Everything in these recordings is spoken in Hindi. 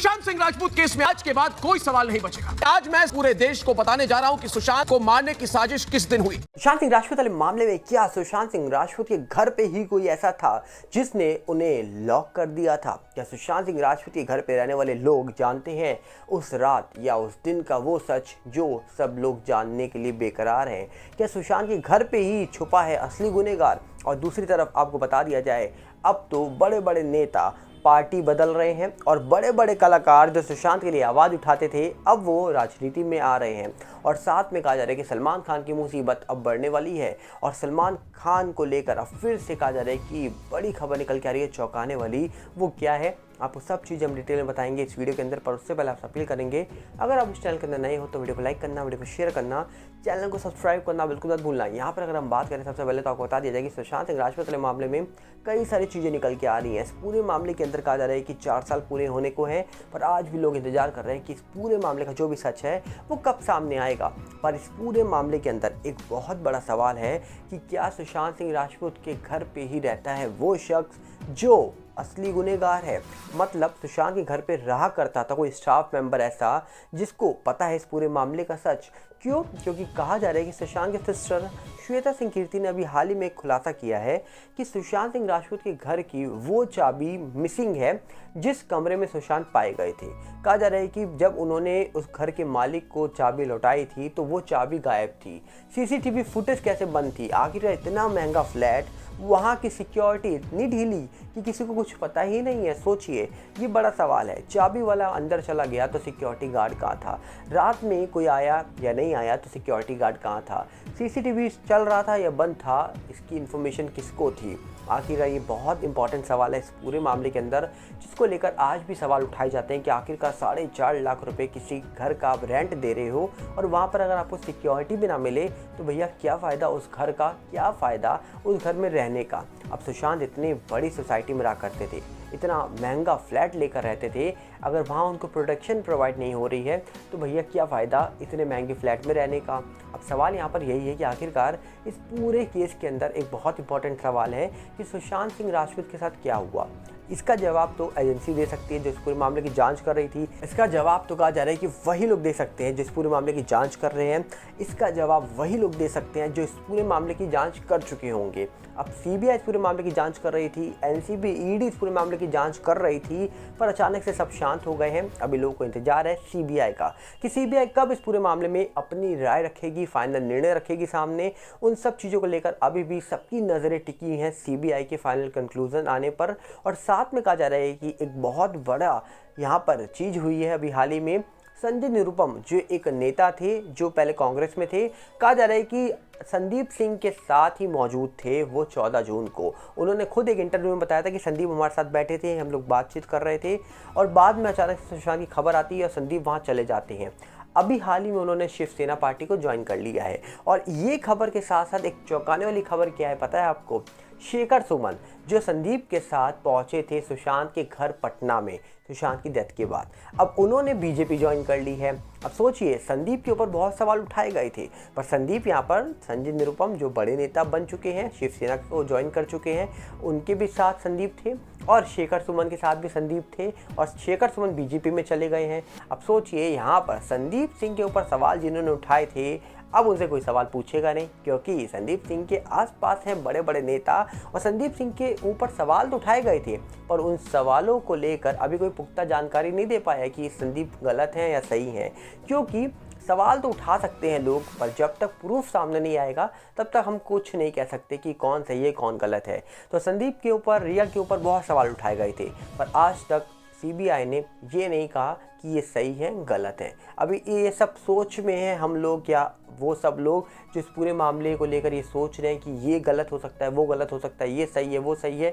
सुशांत सिंह राजपूत केस में आज के बाद कोई सवाल नहीं बचेगा। आज मैं पूरे देश को बताने जा रहा हूं कि सुशांत को मारने की साजिश किस दिन हुई। सुशांत सिंह राजपूत वाले मामले में क्या सुशांत सिंह राजपूत के घर पे ही कोई ऐसा था जिसने उन्हें लॉक कर दिया था? क्या सुशांत सिंह राजपूत के घर पे रहने वाले लोग जानते हैं उस रात या उस दिन का वो सच जो सब लोग जानने के लिए बेकरार हैं? क्या सुशांत के घर पे ही छुपा है असली गुनहगार? और दूसरी तरफ आपको बता दिया जाए, अब तो बड़े बड़े नेता पार्टी बदल रहे हैं और बड़े बड़े कलाकार जो सुशांत के लिए आवाज़ उठाते थे अब वो राजनीति में आ रहे हैं। और साथ में कहा जा रहा है कि सलमान खान की मुसीबत अब बढ़ने वाली है और सलमान खान को लेकर अब फिर से कहा जा रहा है कि बड़ी खबर निकल के आ रही है चौंकाने वाली। वो क्या है आपको सब चीज़ हम डिटेल में बताएंगे इस वीडियो के अंदर। पर उससे पहले आपसे अपील करेंगे, अगर आप इस चैनल के अंदर नए हो तो वीडियो को लाइक करना, वीडियो को शेयर करना, चैनल को सब्सक्राइब करना बिल्कुल मत भूलना। यहाँ पर अगर हम बात करें सबसे पहले तो आपको बता दिया जाए कि सुशांत सिंह राजपूत वाले मामले में कई सारी चीज़ें निकल के आ रही हैं। इस पूरे मामले के अंदर कहा जा रहा है कि 4 साल पूरे होने को हैं, पर आज भी लोग इंतजार कर रहे हैं कि इस पूरे मामले का जो भी सच है वो कब सामने आएगा। पर इस पूरे मामले के अंदर एक बहुत बड़ा सवाल है कि क्या सुशांत सिंह राजपूत के घर पे ही रहता है वो शख्स जो असली गुनहगार है? मतलब सुशांत के घर पे रहा करता था कोई स्टाफ मेंबर ऐसा जिसको पता है इस पूरे मामले का सच। क्यों? क्योंकि कहा जा रहा है कि सुशांत के सिस्टर श्वेता सिंह कीर्ति ने अभी हाल ही में एक खुलासा किया है कि सुशांत सिंह राजपूत के घर की वो चाबी मिसिंग है जिस कमरे में सुशांत पाए गए थे। कहा जा रहा है कि जब उन्होंने उस घर के मालिक को चाबी लौटाई थी तो वो चाबी गायब थी। सीसीटीवी फुटेज कैसे बंद थी? आखिर इतना महंगा फ्लैट, वहाँ की सिक्योरिटी इतनी ढीली कि किसी को कुछ पता ही नहीं है। सोचिए, ये बड़ा सवाल है। चाबी वाला अंदर चला गया तो सिक्योरिटी गार्ड कहाँ था? रात में कोई आया या नहीं आया तो सिक्योरिटी गार्ड कहाँ था? सीसीटीवी चल रहा था या बंद था? इसकी इन्फॉर्मेशन किसको थी? आखिर ये बहुत इंपॉर्टेंट सवाल है इस पूरे मामले के अंदर, जिसको लेकर आज भी सवाल उठाए जाते हैं कि आखिरकार 4.5 लाख रुपए किसी घर का आप रेंट दे रहे हो और वहाँ पर अगर आपको सिक्योरिटी भी ना मिले तो भैया क्या फ़ायदा उस घर का, क्या फ़ायदा उस घर में रहने का? अब सुशांत इतनी बड़ी सोसाइटी में रहा करते थे, इतना महंगा फ्लैट लेकर रहते थे, अगर वहाँ उनको प्रोटेक्शन प्रोवाइड नहीं हो रही है तो भैया क्या फ़ायदा इतने महंगे फ्लैट में रहने का? अब सवाल यहाँ पर यही है कि आखिरकार इस पूरे केस के अंदर एक बहुत इंपॉर्टेंट सवाल है कि सुशांत सिंह राजपूत के साथ क्या हुआ। इसका जवाब तो एजेंसी दे सकती है जो इस पूरे मामले की जांच कर रही थी। इसका जवाब तो कहा जा रहा है कि वही लोग दे सकते हैं जो इस पूरे मामले की जांच कर रहे हैं। इसका जवाब वही लोग दे सकते हैं जो इस पूरे मामले की जांच कर चुके होंगे। अब सीबीआई इस पूरे मामले की जांच कर रही थी, एनसीबी ईडी इस पूरे मामले की जांच कर रही थी, पर अचानक से सब शांत हो गए हैं। अभी लोगों को इंतजार है सीबीआई का कि सीबीआई कब इस पूरे मामले में अपनी राय रखेगी, फाइनल निर्णय रखेगी सामने। उन सब चीज़ों को लेकर अभी भी सबकी नज़रें टिकी हैं सीबीआई के फाइनल कंक्लूजन आने पर। और साथ में कहा जा रहा है कि एक बहुत बड़ा यहाँ पर चीज़ हुई है अभी हाल ही में। संजय निरुपम जो एक नेता थे जो पहले कांग्रेस में थे, कहा जा रहा है कि संदीप सिंह के साथ ही मौजूद थे वो 14 जून को। उन्होंने खुद एक इंटरव्यू में बताया था कि संदीप हमारे साथ बैठे थे, हम लोग बातचीत कर रहे थे और बाद में अचानक से सुशांत की खबर आती है और संदीप वहाँ चले जाते हैं। अभी हाल ही में उन्होंने शिवसेना पार्टी को ज्वाइन कर लिया है। और ये खबर के साथ साथ एक चौंकाने वाली खबर क्या है पता है आपको? शेखर सुमन जो संदीप के साथ पहुंचे थे सुशांत के घर पटना में सुशांत की डेथ के बाद, अब उन्होंने बीजेपी ज्वाइन कर ली है। अब सोचिए, संदीप के ऊपर बहुत सवाल उठाए गए थे, पर संदीप यहाँ पर संजय निरुपम जो बड़े नेता बन चुके हैं, शिवसेना को ज्वाइन कर चुके हैं, उनके भी साथ संदीप थे और शेखर सुमन के साथ भी संदीप थे और शेखर सुमन बीजेपी में चले गए हैं। अब सोचिए, यहाँ पर संदीप सिंह के ऊपर सवाल जिन्होंने उठाए थे अब उनसे कोई सवाल पूछेगा नहीं, क्योंकि संदीप सिंह के आसपास हैं बड़े बड़े नेता और संदीप सिंह के ऊपर सवाल तो उठाए गए थे, पर उन सवालों को लेकर अभी कोई पुख्ता जानकारी नहीं दे पाया कि संदीप गलत हैं या सही हैं। क्योंकि सवाल तो उठा सकते हैं लोग, पर जब तक प्रूफ सामने नहीं आएगा तब तक हम कुछ नहीं कह सकते कि कौन सही है कौन गलत है। तो संदीप के ऊपर, रिया के ऊपर बहुत सवाल उठाए गए थे, पर आज तक सीबीआई ने ये नहीं कहा कि ये सही है गलत है। अभी ये सब सोच में है हम लोग या वो सब लोग जो इस पूरे मामले को लेकर ये सोच रहे हैं कि ये गलत हो सकता है, वो गलत हो सकता है, ये सही है, वो सही है,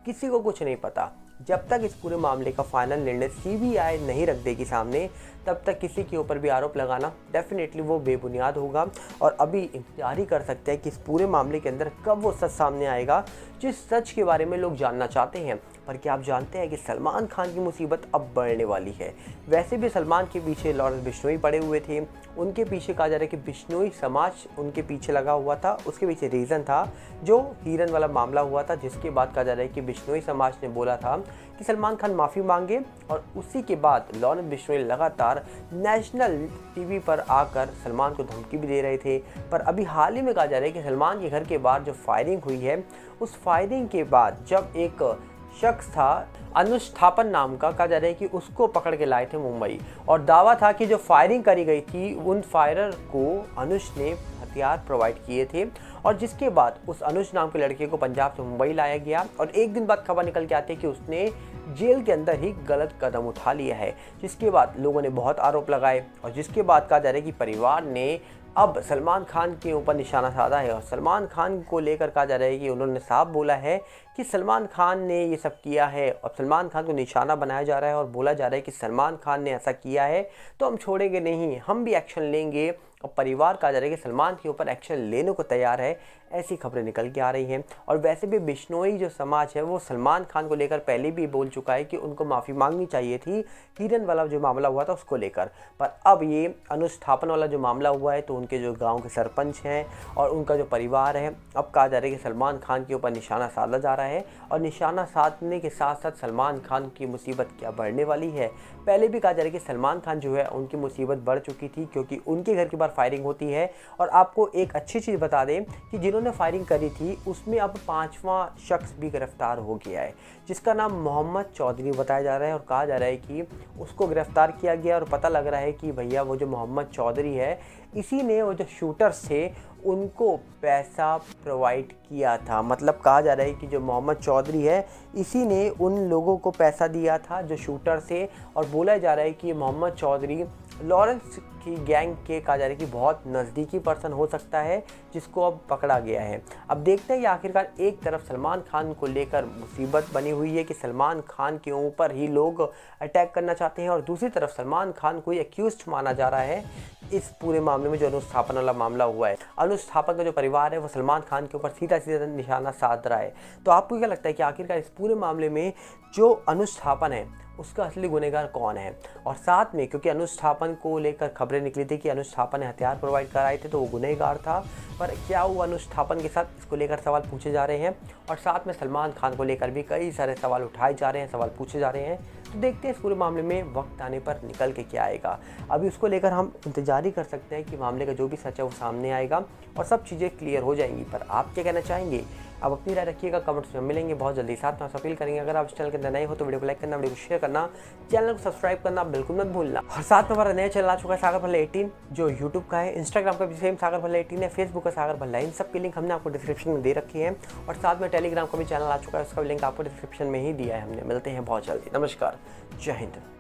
किसी को कुछ नहीं पता। जब तक इस पूरे मामले का फाइनल निर्णय सीबीआई नहीं रख देगी सामने, तब तक किसी के ऊपर भी आरोप लगाना डेफिनेटली वो बेबुनियाद होगा। और अभी इंतजार ही कर सकते हैं कि इस पूरे मामले के अंदर कब वो सच सामने आएगा जिस सच के बारे में लोग जानना चाहते हैं। पर क्या आप जानते हैं कि सलमान खान की मुसीबत अब बढ़ने वाली है? वैसे भी सलमान के पीछे लॉरेंस बिश्नोई पड़े हुए थे, उनके पीछे कहा जा रहा है कि बिश्नोई समाज उनके पीछे लगा हुआ था। उसके पीछे रीज़न था जो हीरन वाला मामला हुआ था, जिसके बाद कहा जा रहा है कि बिश्नोई समाज ने बोला था कि सलमान खान माफ़ी मांगे, और उसी के बाद लॉरेंस बिश्नोई लगातार नेशनल टीवी पर आकर सलमान को धमकी भी दे रहे थे। पर अभी हाल ही में कहा जा रहा है कि सलमान के घर के बाहर जो फायरिंग हुई है, उस फायरिंग के बाद जब एक शख्स था अनुज थापन नाम का, कहा जा रहा है कि उसको पकड़ के लाए थे मुंबई, और दावा था कि जो फायरिंग करी गई थी उन फायरर को अनुज ने हथियार प्रोवाइड किए थे, और जिसके बाद उस अनुज नाम के लड़के को पंजाब से मुंबई लाया गया, और एक दिन बाद खबर निकल के आती है कि उसने जेल के अंदर ही गलत कदम उठा लिया है। जिसके बाद लोगों ने बहुत आरोप लगाए, और जिसके बाद कहा जा रहा है कि परिवार ने अब सलमान खान के ऊपर निशाना साधा है, और सलमान खान को लेकर कहा जा रहा है कि उन्होंने साफ बोला है कि सलमान खान ने ये सब किया है, और सलमान खान को निशाना बनाया जा रहा है, और बोला जा रहा है कि सलमान खान ने ऐसा किया है तो हम छोड़ेंगे नहीं, हम भी एक्शन लेंगे। और परिवार कहा जा रहा है कि सलमान के ऊपर एक्शन लेने को तैयार है, ऐसी खबरें निकल के आ रही हैं। और वैसे भी बिश्नोई जो समाज है वो सलमान खान को लेकर पहले भी बोल चुका है कि उनको माफ़ी मांगनी चाहिए थी हिरन वाला जो मामला हुआ था उसको लेकर। पर अब ये अनुज थापन वाला जो मामला हुआ है, तो उनके जो गांव के सरपंच हैं और उनका जो परिवार है, अब कहा जा रहा है कि सलमान खान के ऊपर निशाना साधा जा रहा है, और निशाना साधने के साथ साथ सलमान खान की मुसीबत क्या बढ़ने वाली है। पहले भी कहा जा रहा है कि सलमान खान जो है उनकी मुसीबत बढ़ चुकी थी, क्योंकि उनके घर के बाहर फायरिंग होती है। और आपको एक अच्छी चीज़ बता दें कि जिन्होंने फायरिंग करी थी उसमें अब 5वां शख्स भी गिरफ्तार हो गया है, जिसका नाम मोहम्मद चौधरी बताया जा रहा है, और कहा जा रहा है कि उसको गिरफ्तार किया गया, और पता लग रहा है कि भैया वो जो मोहम्मद चौधरी है, इसी ने वो जो शूटर्स थे उनको पैसा प्रोवाइड किया था। मतलब कहा जा रहा है कि जो मोहम्मद चौधरी है इसी ने उन लोगों को पैसा दिया था जो शूटर थे, और बोला जा रहा है कि मोहम्मद चौधरी लॉरेंस की गैंग के, कहा जा रहा है कि बहुत नज़दीकी पर्सन हो सकता है, जिसको अब पकड़ा गया है। अब देखते हैं कि आखिरकार एक तरफ सलमान खान को लेकर मुसीबत बनी हुई है कि सलमान खान के ऊपर ही लोग अटैक करना चाहते हैं, और दूसरी तरफ सलमान खान को एक्यूज्ड माना जा रहा है इस पूरे मामले में जो अनुज थापन वाला मामला हुआ है। अनुज थापन का जो परिवार है वो सलमान खान के ऊपर सीधा सीधा निशाना साध रहा है। तो आपको क्या लगता है कि आखिरकार इस पूरे मामले में जो अनुज थापन है उसका असली गुनहगार कौन है? और साथ में क्योंकि अनुज थापन को लेकर खबरें निकली थी कि अनुज थापन ने हथियार प्रोवाइड कराए थे, तो वो गुनहगार था, पर क्या वो अनुज थापन के साथ इसको लेकर सवाल पूछे जा रहे हैं, और साथ में सलमान खान को लेकर भी कई सारे सवाल उठाए जा रहे हैं, सवाल पूछे जा रहे हैं। तो देखते हैं इस पूरे मामले में वक्त आने पर निकल के क्या आएगा। अभी उसको लेकर हम इंतजार ही कर सकते हैं कि मामले का जो भी सच है वो सामने आएगा और सब चीज़ें क्लियर हो जाएंगी। पर आप क्या कहना चाहेंगे? आप अपनी राय रखिएगा, कमेंट्स में मिलेंगे बहुत जल्दी। साथ में आप अपील करेंगे अगर आप इस चैनल के अंदर नए हो तो वीडियो को लाइक करना, वीडियो को शेयर करना, चैनल को सब्सक्राइब करना बिल्कुल मत भूलना। और साथ में हमारा नया चैनल आ चुका है सागर भल्ला 18, जो यूट्यूब का है, इंस्टाग्राम का भी सेम सागर भल्ला 18 है, फेसबुक का सागर भल्ला। इन सब की लिंक हमने आपको डिस्क्रिप्शन में दे रखी है, और साथ में टेलीग्राम का भी चैनल आ चुका है, उसका भी लिंक आपको डिस्क्रिप्शन में ही दिया है हमने। मिलते हैं बहुत जल्दी। नमस्कार, जय हिंद।